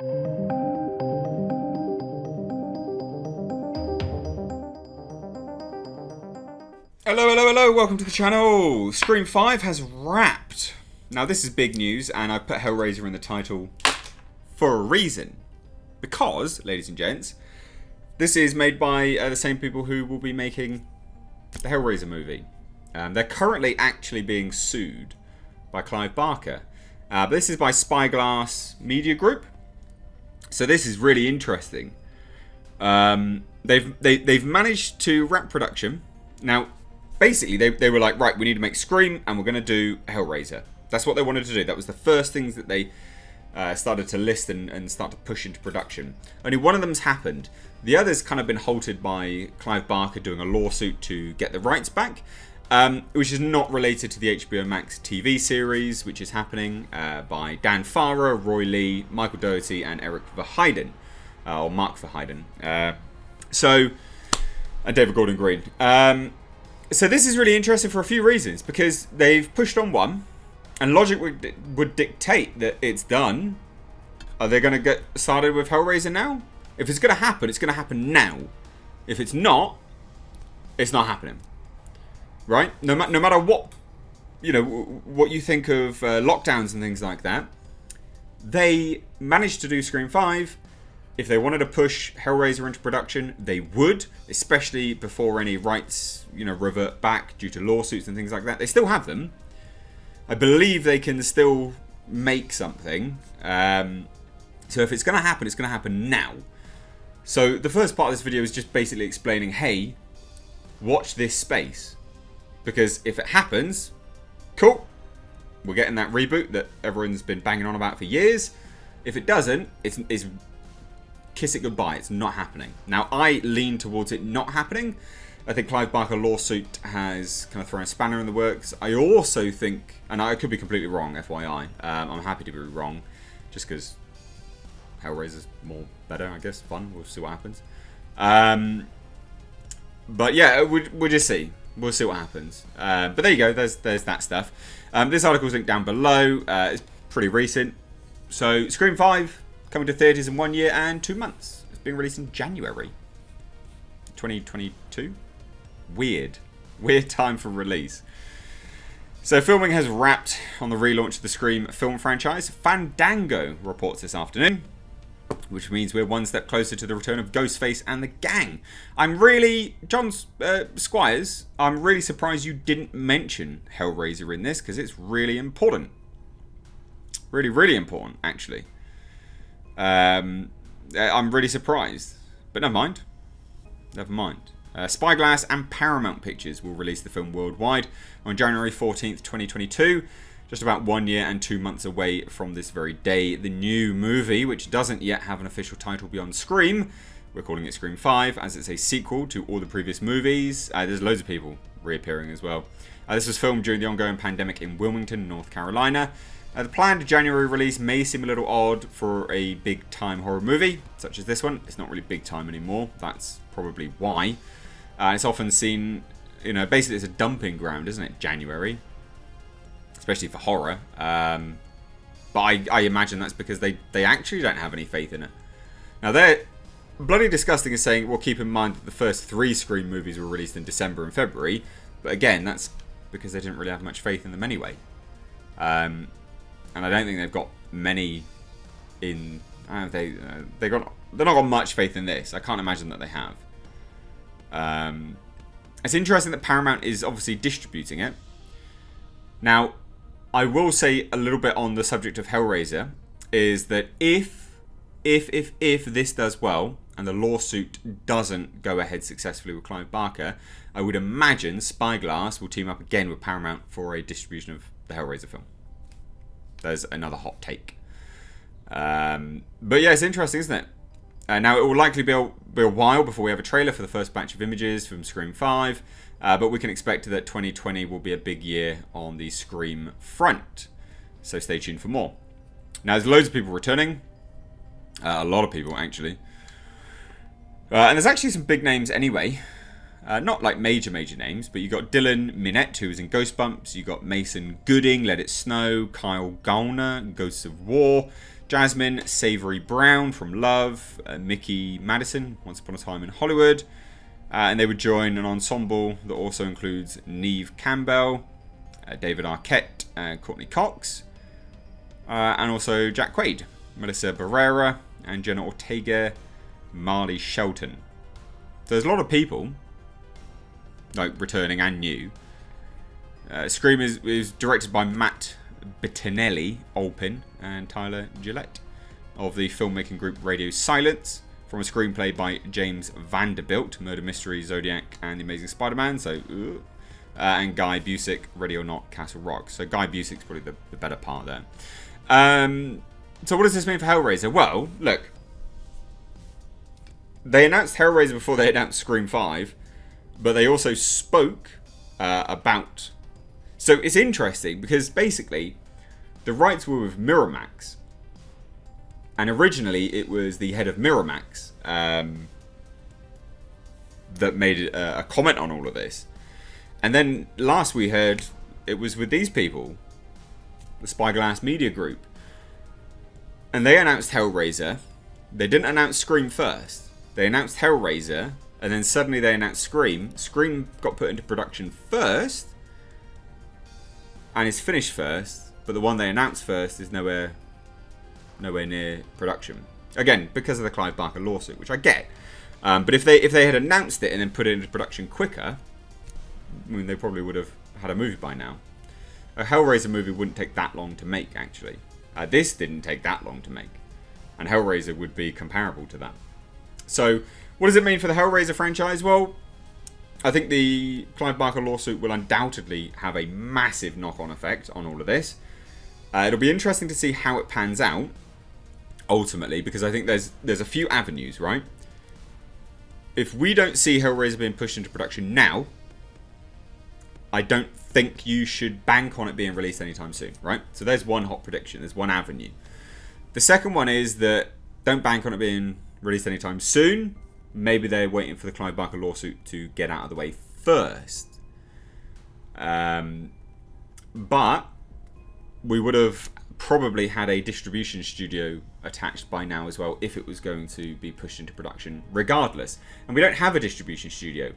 Hello, hello, hello, welcome to the channel. Scream 5 has wrapped. Now this is big news, and I put Hellraiser in the title for a reason. Because, ladies and gents, this is made by the same people who will be making the Hellraiser movie. They're currently actually being sued by Clive Barker. But this is by Spyglass Media Group. So this is really interesting. They've managed to wrap production. Now, basically, they were like, right, we need to make Scream, and we're going to do Hellraiser. That's what they wanted to do. That was the first things that they started to list and start to push into production. Only one of them's happened. The other's kind of been halted by Clive Barker doing a lawsuit to get the rights back, which is not related to the HBO Max TV series, which is happening by Dan Farrar, Roy Lee, Michael Dougherty, and Eric Verheiden, or Mark Verheiden. And David Gordon Green. So this is really interesting for a few reasons, because they've pushed on one, and logic would dictate that it's done. Are they going to get started with Hellraiser now? If it's going to happen now. If it's not happening. Right? No matter what, what you think of lockdowns and things like that, they managed to do Scream 5. If they wanted to push Hellraiser into production, they would, especially before any rights, revert back due to lawsuits and things like that. They still have them. I believe they can still make something. So if it's going to happen, it's going to happen now. So the first part of this video is just basically explaining, hey, watch this space. Because if it happens, cool. We're getting that reboot that everyone's been banging on about for years. If it doesn't, it's kiss it goodbye. It's not happening. Now, I lean towards it not happening. I think Clive Barker lawsuit has kind of thrown a spanner in the works. I also think, and I could be completely wrong, FYI. I'm happy to be wrong, just because Hellraiser's more better, I guess. Fun. We'll see what happens. But yeah, we'll just see. We'll see what happens. But there you go. There's that stuff. This article is linked down below. It's pretty recent. So, Scream 5 coming to theatres in 1 year and 2 months. It's being released in January 2022. Weird time for release. So filming has wrapped on the relaunch of the Scream film franchise. Fandango reports this afternoon, which means we're one step closer to the return of Ghostface and the gang. John Squires, I'm really surprised you didn't mention Hellraiser in this, because it's really important. Really, really important, actually. I'm really surprised, but never mind. Spyglass and Paramount Pictures will release the film worldwide on January 14th, 2022. Just about 1 year and 2 months away from this very day. The new movie, which doesn't yet have an official title beyond Scream, we're calling it Scream 5, as it's a sequel to all the previous movies. There's loads of people reappearing as well. This was filmed during the ongoing pandemic in Wilmington, North Carolina. The planned January release may seem a little odd for a big-time horror movie, such as this one. It's not really big-time anymore. That's probably why. It's often seen, basically it's a dumping ground, isn't it, January? Especially for horror. But I imagine that's because they actually don't have any faith in it. Now, they're bloody disgusting in saying, well, keep in mind that the first 3 Scream movies were released in December and February. But again, that's because they didn't really have much faith in them anyway. And I don't think they've got many in... they're not got much faith in this. I can't imagine that they have. It's interesting that Paramount is obviously distributing it. Now, I will say a little bit on the subject of Hellraiser, is that if this does well, and the lawsuit doesn't go ahead successfully with Clive Barker, I would imagine Spyglass will team up again with Paramount for a distribution of the Hellraiser film. There's another hot take. But yeah, it's interesting, isn't it? Now, it will likely be a while before we have a trailer for the first batch of images from Scream 5, but we can expect that 2020 will be a big year on the Scream front. So stay tuned for more. Now, there's loads of people returning. A lot of people, actually. And there's actually some big names anyway. Not like major names, but you got Dylan Minnette, who was in Goosebumps. You got Mason Gooding, Let It Snow. Kyle Gallner, Ghosts of War. Jasmine Savory Brown from Love, Mickey Madison, Once Upon a Time in Hollywood, and they would join an ensemble that also includes Neve Campbell, David Arquette, Courtney Cox, and also Jack Quaid, Melissa Barrera, and Jenna Ortega, Marley Shelton. So there's a lot of people, like returning and new. Scream is directed by Matt Bettinelli Olpin and Tyler Gillette of the filmmaking group Radio Silence, from a screenplay by James Vanderbilt, Murder Mystery, Zodiac, and The Amazing Spider-Man, and Guy Busick, Ready or Not, Castle Rock. So Guy Busick's probably the better part there. So what does this mean for Hellraiser? Well, look, they announced Hellraiser before they announced Scream 5, but they also spoke about... So it's interesting because basically the rights were with Miramax, and originally it was the head of Miramax that made a comment on all of this. And then last we heard it was with these people, the Spyglass Media Group. And they announced Hellraiser. They didn't announce Scream first. They announced Hellraiser, and then suddenly they announced Scream. Scream got put into production first, and is finished first, but the one they announced first is nowhere near production. Again, because of the Clive Barker lawsuit, which I get. But if they had announced it and then put it into production quicker, I mean, they probably would have had a movie by now. A Hellraiser movie wouldn't take that long to make, actually. This didn't take that long to make. And Hellraiser would be comparable to that. So, what does it mean for the Hellraiser franchise? Well, I think the Clive Barker lawsuit will undoubtedly have a massive knock-on effect on all of this. It'll be interesting to see how it pans out, ultimately, because I think there's a few avenues, right? If we don't see Hellraiser being pushed into production now, I don't think you should bank on it being released anytime soon, right? So there's one hot prediction. There's one avenue. The second one is that don't bank on it being released anytime soon. Maybe they're waiting for the Clive Barker lawsuit to get out of the way first. But we would have probably had a distribution studio attached by now as well if it was going to be pushed into production regardless. And we don't have a distribution studio.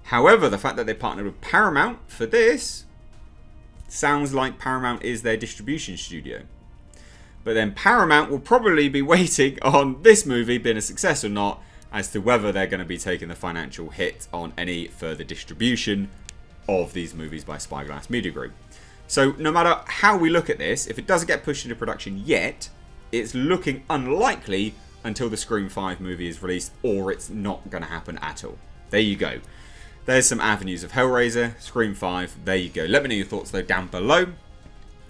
However, the fact that they partnered with Paramount for this sounds like Paramount is their distribution studio. But then Paramount will probably be waiting on this movie being a success or not as to whether they're going to be taking the financial hit on any further distribution of these movies by Spyglass Media Group. So no matter how we look at this, if it doesn't get pushed into production yet, it's looking unlikely until the Scream 5 movie is released, or it's not going to happen at all. There you go. There's some avenues of Hellraiser, Scream 5, there you go. Let me know your thoughts though down below.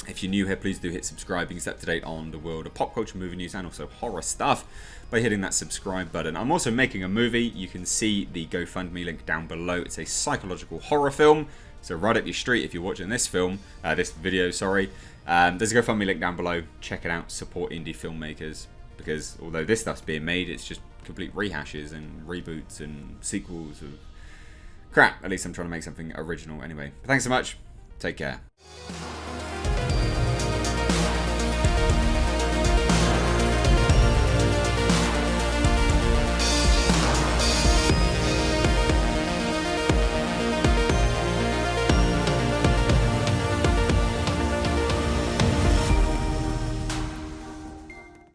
If you're new here, please do hit subscribe. You can stay up to date on the world of pop culture, movie news, and also horror stuff by hitting that subscribe button. I'm also making a movie. You can see the GoFundMe link down below. It's a psychological horror film, so right up your street if you're watching this video, sorry. There's a GoFundMe link down below. Check it out. Support indie filmmakers, because although this stuff's being made, it's just complete rehashes and reboots and sequels of crap. At least I'm trying to make something original anyway. But thanks so much. Take care.